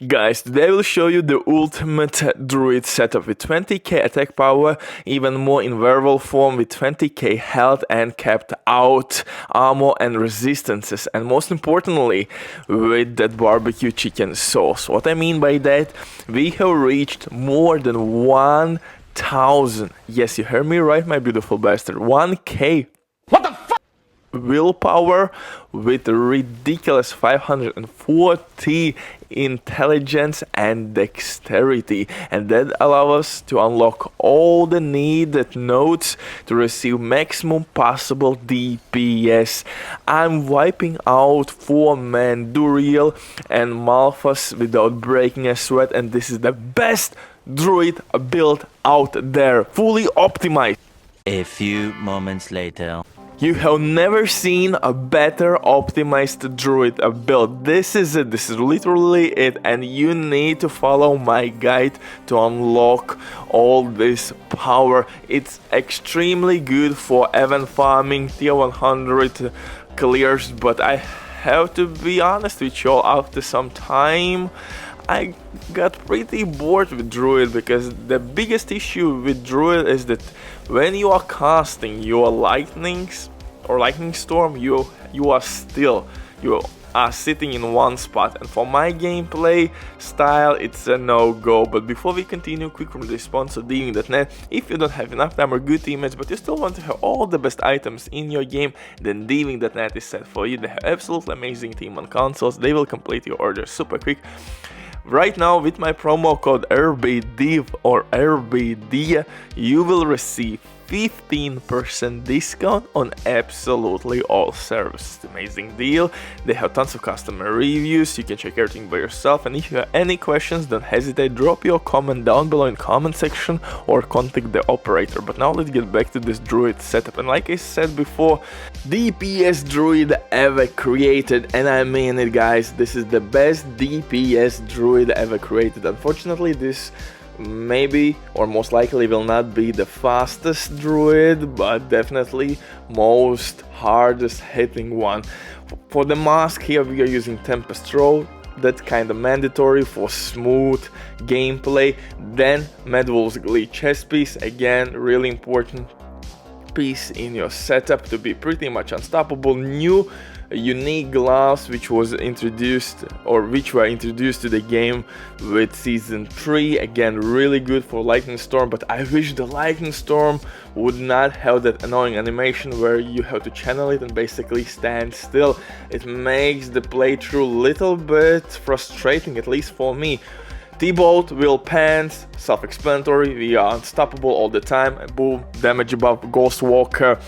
Guys, today I will show you the ultimate druid setup with 20k attack power, even more in werewolf form with 20k health and capped out armor and resistances, and most importantly with that barbecue chicken sauce. What I mean by that, we have reached more than 1000, yes, you heard me right, my beautiful bastard, 1k willpower with a ridiculous 540 intelligence and dexterity, and that allows us to unlock all the needed nodes to receive maximum possible DPS. I'm wiping out 4-man Duriel and Malphas without breaking a sweat, and this is the best druid build out there, fully optimized. A few moments later. You have never seen a better optimized druid build. This is it, this is literally it, and you need to follow my guide to unlock all this power. It's extremely good for event farming, tier 100 clears, but I have to be honest with you all, after some time I got pretty bored with Druid, because the biggest issue with Druid is that when you are casting your lightnings or lightning storm, you are sitting in one spot, and for my gameplay style it's a no-go. But before we continue, quick from the sponsor DVING.net. If you don't have enough time or good teammates but you still want to have all the best items in your game, then DVING.net is set for you. They have absolutely amazing team on consoles. They will complete your order super quick. Right now, with my promo code RBDIV or RBD, you will receive 15% discount on absolutely all services. Amazing deal. They have tons of customer reviews, you can check everything by yourself, and if you have any questions, don't hesitate, drop your comment down below in comment section or contact the operator. But now let's get back to this druid setup, and like I said before, DPS druid ever created, and I mean it guys, this is the best DPS druid ever created. Unfortunately, this maybe or most likely will not be the fastest druid, but definitely most hardest hitting one. For the mask here we are using Tempest Throw, that's kind of mandatory for smooth gameplay. Then Madwolf's Glee chest piece, again really important piece in your setup to be pretty much unstoppable. New unique gloves which were introduced to the game with season 3, again really good for lightning storm, but I wish the lightning storm would not have that annoying animation where you have to channel it and basically stand still. It makes the playthrough a little bit frustrating, at least for me. T-Bolt, Will Pants, self-explanatory, we are unstoppable all the time, boom, damage above Ghostwalker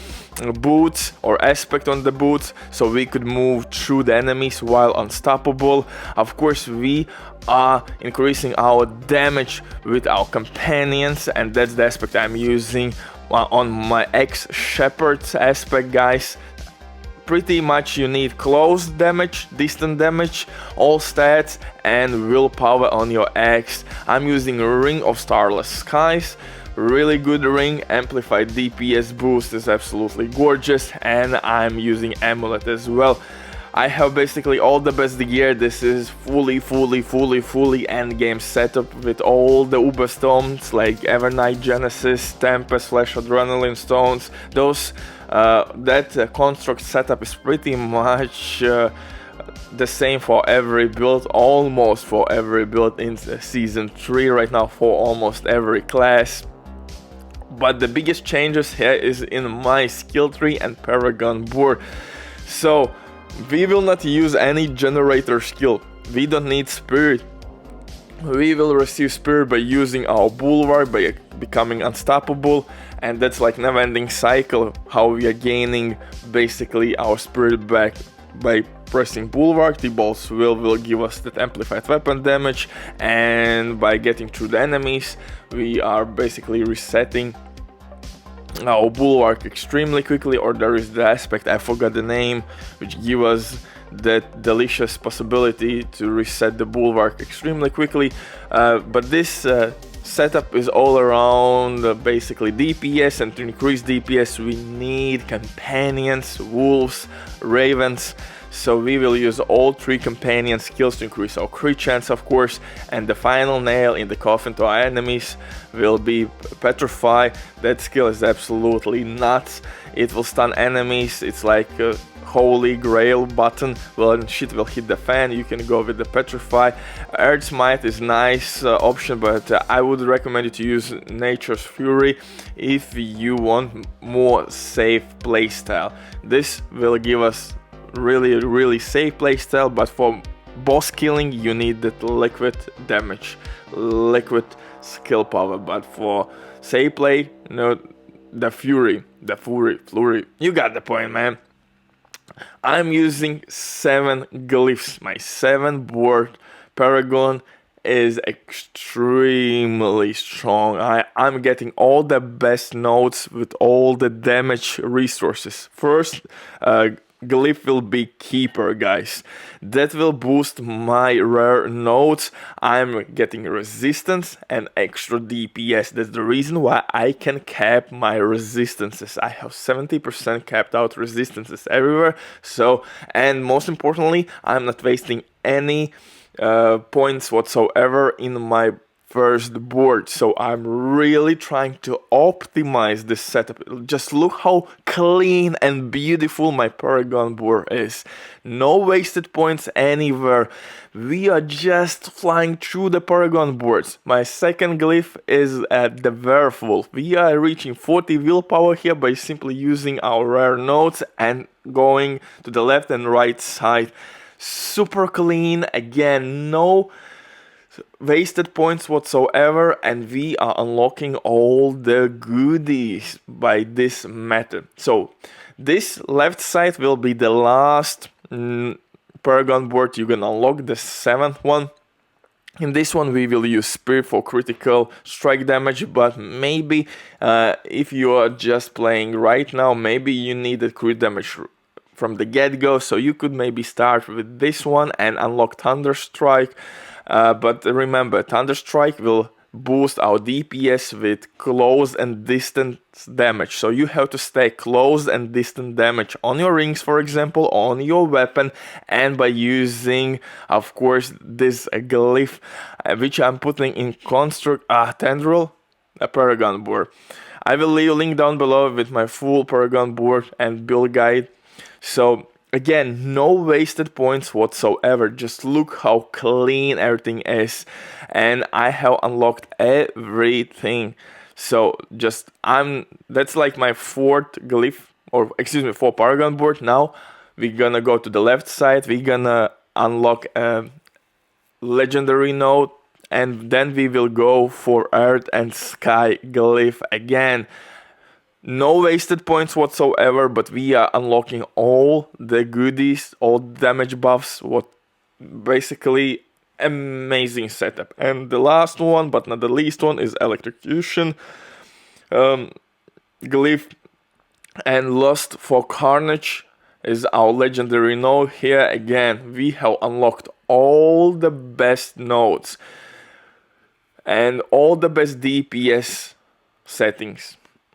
boots or aspect on the boots, so we could move through the enemies while unstoppable. Of course, we are increasing our damage with our companions, and that's the aspect I'm using on my ex-Shepherd's aspect, guys. Pretty much you need close damage, distant damage, all stats, and willpower on your axe. I'm using a Ring of Starless Skies, really good ring, amplified DPS boost is absolutely gorgeous, and I'm using Amulet as well. I have basically all the best gear. This is fully endgame setup with all the Uber stones like Evernight Genesis, Tempest, Flash Adrenaline stones. Those that construct setup is pretty much the same for every build, almost for every build in season 3 right now, for almost every class. But the biggest changes here is in my skill tree and Paragon board. So we will not use any generator skill, we don't need spirit. We will receive spirit by using our bulwark, by becoming unstoppable, and that's like never-ending cycle how we are gaining basically our spirit back by pressing bulwark. T-Bolt's will give us that amplified weapon damage, and by getting through the enemies we are basically resetting our bulwark extremely quickly. Or there is the aspect, I forgot the name, which gives us that delicious possibility to reset the bulwark extremely quickly. But this setup is all around basically DPS, and to increase DPS we need companions, wolves, ravens. so we will use all 3 companion skills to increase our crit chance, of course, and the final nail in the coffin to our enemies will be Petrify. That skill is absolutely nuts. It will stun enemies. It's like a holy grail button. When shit will hit the fan, you can go with the Petrify. Earth Smite is nice option, but I would recommend you to use Nature's Fury if you want more safe playstyle. This will give us really safe playstyle, but for boss killing you need that liquid damage, liquid skill power. But for safe play, the Flurry, you got the point, man. I'm using 7 glyphs. My 7 board Paragon is extremely strong. I'm getting all the best nodes with all the damage resources. First glyph will be Keeper, guys. That will boost my rare nodes. I'm getting resistance and extra DPS. That's the reason why I can cap my resistances. I have 70% capped out resistances everywhere. So, and most importantly, I'm not wasting any points whatsoever in my first board. So I'm really trying to optimize this setup. Just look how clean and beautiful my Paragon board is. No wasted points anywhere. We are just flying through the Paragon boards. My second glyph is at the Werewolf. We are reaching 40 willpower here by simply using our rare nodes and going to the left and right side. Super clean, again, no wasted points whatsoever, and we are unlocking all the goodies by this method. So this left side will be the last Paragon board you can unlock, the 7th one. In this one we will use Spear for critical strike damage, but maybe if you are just playing right now, maybe you need the crit damage from the get-go, so you could maybe start with this one and unlock Thunderstrike. But remember, Thunderstrike will boost our DPS with close and distance damage. So you have to stay close and distant damage on your rings, for example, on your weapon, and by using, of course, this glyph, which I'm putting in Construct Tendril, a Paragon board. I will leave a link down below with my full Paragon board and build guide. So again, no wasted points whatsoever. Just look how clean everything is, and I have unlocked everything. So that's like my 4th glyph, or excuse me, 4 Paragon board. Now we're gonna go to the left side. We're gonna unlock a legendary node, and then we will go for Earth and Sky glyph again. No wasted points whatsoever, but we are unlocking all the goodies, all damage buffs, what basically amazing setup. And the last one, but not the least one, is Electrocution glyph, and Lust for Carnage is our legendary node. Here again, we have unlocked all the best nodes and all the best DPS settings.